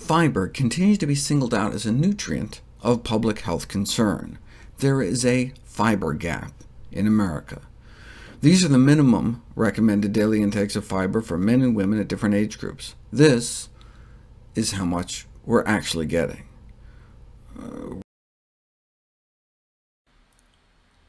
fiber continues to be singled out as a nutrient of public health concern. There is a fiber gap in America. These are the minimum recommended daily intakes of fiber for men and women at different age groups. This is how much we're actually getting.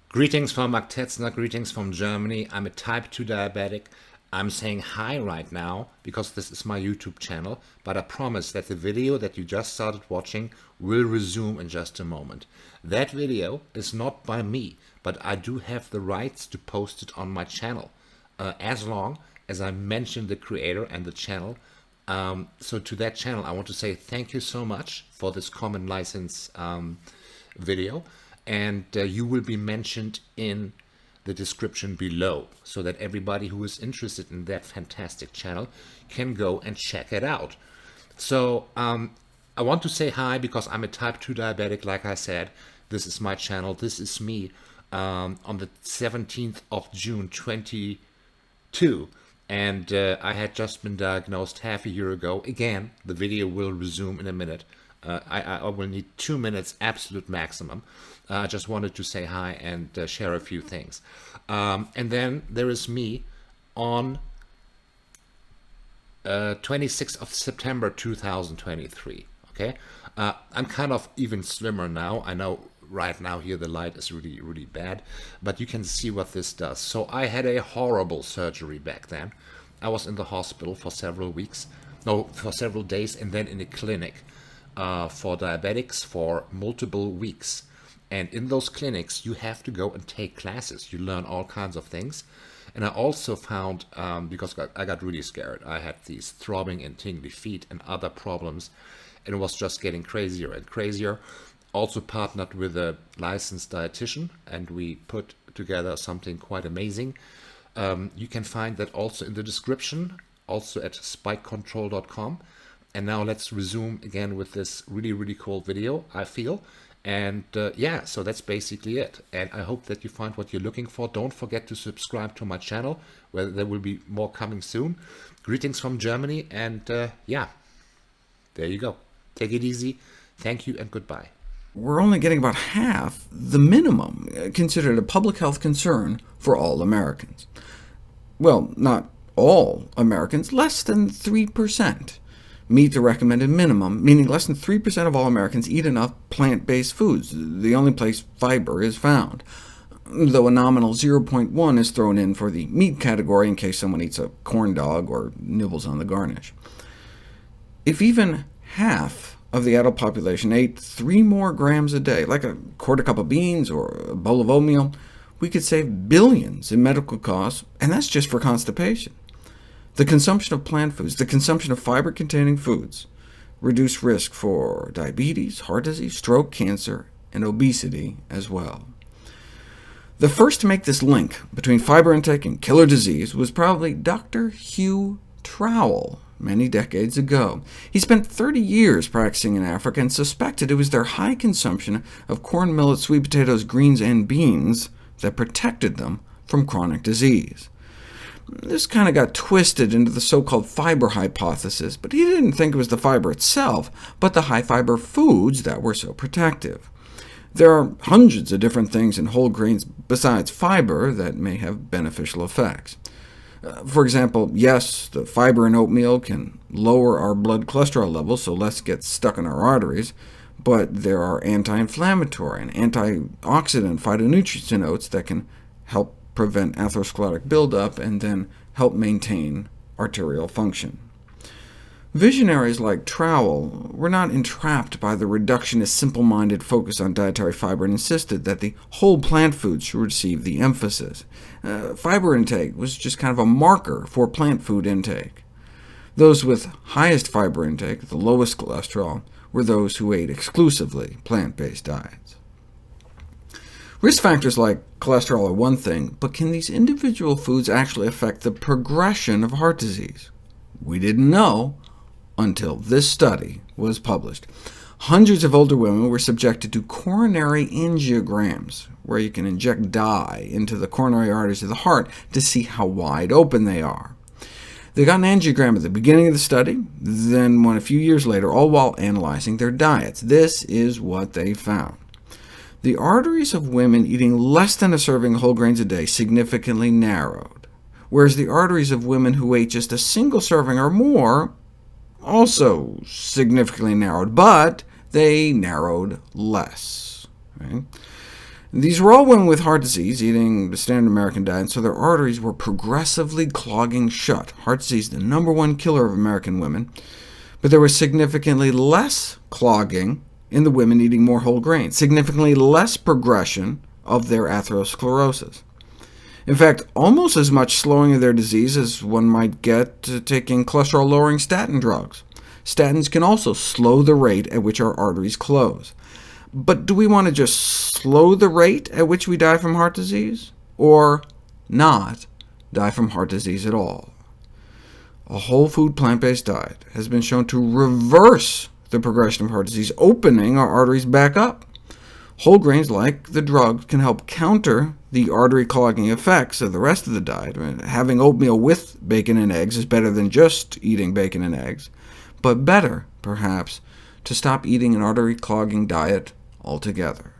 Greetings from Mark Tetzner, greetings from Germany. I'm a type 2 diabetic. I'm saying hi right now because this is my YouTube channel, but I promise that the video that you just started watching will resume in just a moment. That video is not by me, but I do have the rights to post it on my channel, as long as I mention the creator and the channel. So to that channel, I want to say thank you so much for this common license video, and you will be mentioned in the description below, so that everybody who is interested in that fantastic channel can go and check it out. So I want to say hi because I'm a type 2 diabetic, like I said. This is my channel, this is me, on the 17th of June 2022, and I had just been diagnosed half a year ago. Again, the video will resume in a minute. I will need 2 minutes, absolute maximum. I just wanted to say hi and share a few things. And then there is me on 26th of September 2023. Okay, I'm kind of even slimmer now. I know right now here the light is really bad, but you can see what this does. So I had a horrible surgery back then. I was in the hospital for several days, and then in a clinic for diabetics for multiple weeks. And in those clinics, you have to go and take classes. You learn all kinds of things. And I also found, because I got really scared, I had these throbbing and tingly feet and other problems, and it was just getting crazier and crazier. Also partnered with a licensed dietitian, and we put together something quite amazing. You can find that also in the description, also at spikecontrol.com. And now let's resume again with this really cool video, I feel. And yeah, so that's basically it. And I hope that you find what you're looking for. Don't forget to subscribe to my channel, where there will be more coming soon. Greetings from Germany, and yeah, there you go. Take it easy. Thank you and goodbye. We're only getting about half the minimum considered a public health concern for all Americans. Well, not all Americans, less than 3%. Meet the recommended minimum, meaning less than 3% of all Americans eat enough plant-based foods, the only place fiber is found, though a nominal 0.1 is thrown in for the meat category in case someone eats a corn dog or nibbles on the garnish. If even half of the adult population ate 3 more grams a day, like a quarter cup of beans or a bowl of oatmeal, we could save billions in medical costs, and that's just for constipation. The consumption of plant foods, the consumption of fiber-containing foods, reduce risk for diabetes, heart disease, stroke, cancer, and obesity as well. The first to make this link between fiber intake and killer disease was probably Dr. Hugh Trowell many decades ago. He spent 30 years practicing in Africa and suspected it was their high consumption of corn, millet, sweet potatoes, greens, and beans that protected them from chronic disease. This kind of got twisted into the so-called fiber hypothesis, but he didn't think it was the fiber itself, but the high-fiber foods that were so protective. There are hundreds of different things in whole grains besides fiber that may have beneficial effects. For example, yes, the fiber in oatmeal can lower our blood cholesterol levels, so less gets stuck in our arteries, but there are anti-inflammatory and antioxidant phytonutrients in oats that can help prevent atherosclerotic buildup and then help maintain arterial function. Visionaries like Trowell were not entrapped by the reductionist, simple-minded focus on dietary fiber and insisted that the whole plant foods should receive the emphasis. Fiber intake was just kind of a marker for plant food intake. Those with highest fiber intake, the lowest cholesterol, were those who ate exclusively plant-based diets. Risk factors like cholesterol are one thing, but can these individual foods actually affect the progression of heart disease? We didn't know until this study was published. Hundreds of older women were subjected to coronary angiograms, where you can inject dye into the coronary arteries of the heart to see how wide open they are. They got an angiogram at the beginning of the study, then one a few years later, all while analyzing their diets. This is what they found. The arteries of women eating less than a serving of whole grains a day significantly narrowed, whereas the arteries of women who ate just a single serving or more also significantly narrowed, but they narrowed less. Right? These were all women with heart disease, eating the standard American diet, so their arteries were progressively clogging shut. Heart disease, the #1 killer of American women, but there was significantly less clogging in the women eating more whole grains, significantly less progression of their atherosclerosis. In fact, almost as much slowing of their disease as one might get taking cholesterol-lowering statin drugs. Statins can also slow the rate at which our arteries close. But do we want to just slow the rate at which we die from heart disease, or not die from heart disease at all? A whole food plant-based diet has been shown to reverse the progression of heart disease, opening our arteries back up. Whole grains, like the drug, can help counter the artery clogging effects of the rest of the diet. Having oatmeal with bacon and eggs is better than just eating bacon and eggs, but better, perhaps, to stop eating an artery clogging diet altogether.